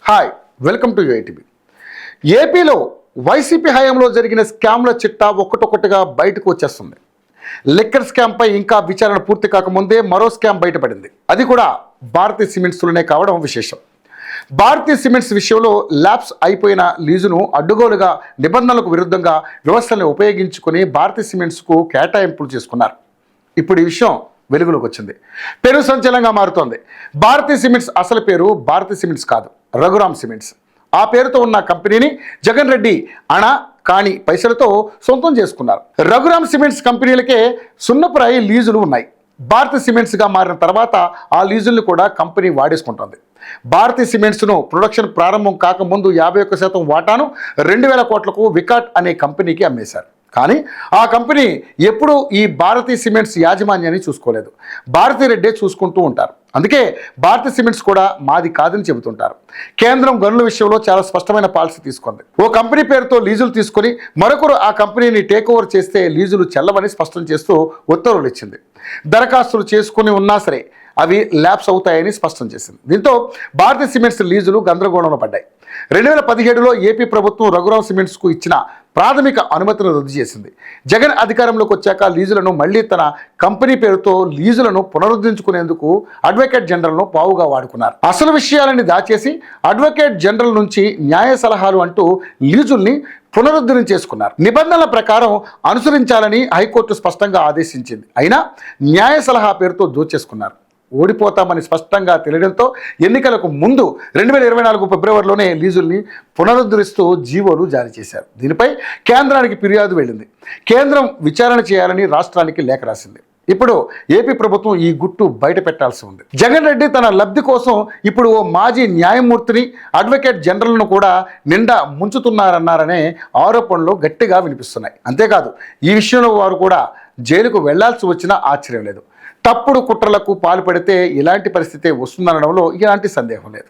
Hi, welcome to యూఐటీవీ. ఏపీలో YCP హయాంలో జరిగిన స్కామ్ల చిట్టా ఒక్కటొక్కటిగా బయటకు వచ్చేస్తుంది. లిక్కర్ స్కామ్పై ఇంకా విచారణ పూర్తి కాకముందే మరో స్కామ్ బయటపడింది. అది కూడా భారతీ సిమెంట్స్లోనే కావడం విశేషం. భారతీ సిమెంట్స్ విషయంలో ల్యాబ్స్ అయిపోయిన లీజును అడ్డుగోలుగా నిబంధనలకు విరుద్ధంగా వ్యవస్థలను ఉపయోగించుకొని భారతీ సిమెంట్స్కు కేటాయింపులు చేసుకున్నారు. ఇప్పుడు ఈ విషయం వెలుగులోకి వచ్చింది. పెను సంచలనంగా మారుతోంది. భారతీ సిమెంట్స్ అసలు పేరు భారతీ సిమెంట్స్ కాదు, రఘురామ్ సిమెంట్స్. ఆ పేరుతో ఉన్న కంపెనీని జగన్ రెడ్డి అణ కాని పైసలతో సొంతం చేసుకున్నారు. రఘురామ్ సిమెంట్స్ కంపెనీలకే సున్నపురాయి లీజులు ఉన్నాయి. భారతీ సిమెంట్స్గా మారిన తర్వాత ఆ లీజుల్ని కూడా కంపెనీ వాడేసుకుంటోంది. భారతీ సిమెంట్స్ను ప్రొడక్షన్ ప్రారంభం కాకముందు 51% వాటాను 2000 కోట్లకు వికాట్ అనే కంపెనీకి అమ్మేశారు. కానీ ఆ కంపెనీ ఎప్పుడూ ఈ భారతీ సిమెంట్స్ యాజమాన్యాన్ని చూసుకోలేదు. భారతీ రెడ్డే చూసుకుంటూ ఉంటారు. అందుకే భారతీ సిమెంట్స్ కూడా మాది కాదని చెబుతుంటారు. కేంద్రం గనుల విషయంలో చాలా స్పష్టమైన పాలసీ తీసుకుంది. ఓ కంపెనీ పేరుతో లీజులు తీసుకొని మరొకరు ఆ కంపెనీని టేక్ ఓవర్ చేస్తే లీజులు చెల్లవని స్పష్టం చేస్తూ ఉత్తర్వులు ఇచ్చింది. దరఖాస్తులు చేసుకుని ఉన్నా సరే అవి ల్యాప్స్ అవుతాయని స్పష్టం చేసింది. దీంతో భారతీ సిమెంట్స్ లీజులు గందరగోళంలో పడ్డాయి. 2017లో ఏపీ ప్రభుత్వం రఘురామ్ సిమెంట్స్కు ఇచ్చిన ప్రాథమిక అనుమతిని రద్దు చేసింది. జగన్ అధికారంలోకి వచ్చాక లీజులను మళ్లీ తన కంపెనీ పేరుతో లీజులను పునరుద్ధరించుకునేందుకు అడ్వకేట్ జనరల్ను పావుగా వాడుకున్నారు. అసలు విషయాలని దాచేసి అడ్వకేట్ జనరల్ నుంచి న్యాయ సలహాలు అంటూ లీజుల్ని పునరుద్ధరించేసుకున్నారు. నిబంధనల ప్రకారం అనుసరించాలని హైకోర్టు స్పష్టంగా ఆదేశించింది. అయినా న్యాయ సలహా పేరుతో దోచేసుకున్నారు. ఓడిపోతామని స్పష్టంగా తెలియడంతో ఎన్నికలకు ముందు 2024 ఫిబ్రవరిలోనే లీజుల్ని పునరుద్ధరిస్తూ జీవోలు జారీ చేశారు. దీనిపై కేంద్రానికి ఫిర్యాదు వెళ్ళింది. కేంద్రం విచారణ చేయాలని రాష్ట్రానికి లేఖ రాసింది. ఇప్పుడు ఏపీ ప్రభుత్వం ఈ గుట్టు బయట పెట్టాల్సి ఉంది. జగన్ రెడ్డి తన లబ్ధి కోసం ఇప్పుడు ఓ మాజీ న్యాయమూర్తిని అడ్వకేట్ జనరల్ను కూడా నిండా ముంచుతున్నారన్నారనే ఆరోపణలు గట్టిగా వినిపిస్తున్నాయి. అంతేకాదు ఈ విషయంలో వారు కూడా జైలుకు వెళ్లాల్సి వచ్చినా ఆశ్చర్యం లేదు. తప్పుడు కుట్రలకు పాల్పడితే ఇలాంటి పరిస్థితి వస్తుందనడంలో ఎలాంటి సందేహం లేదు.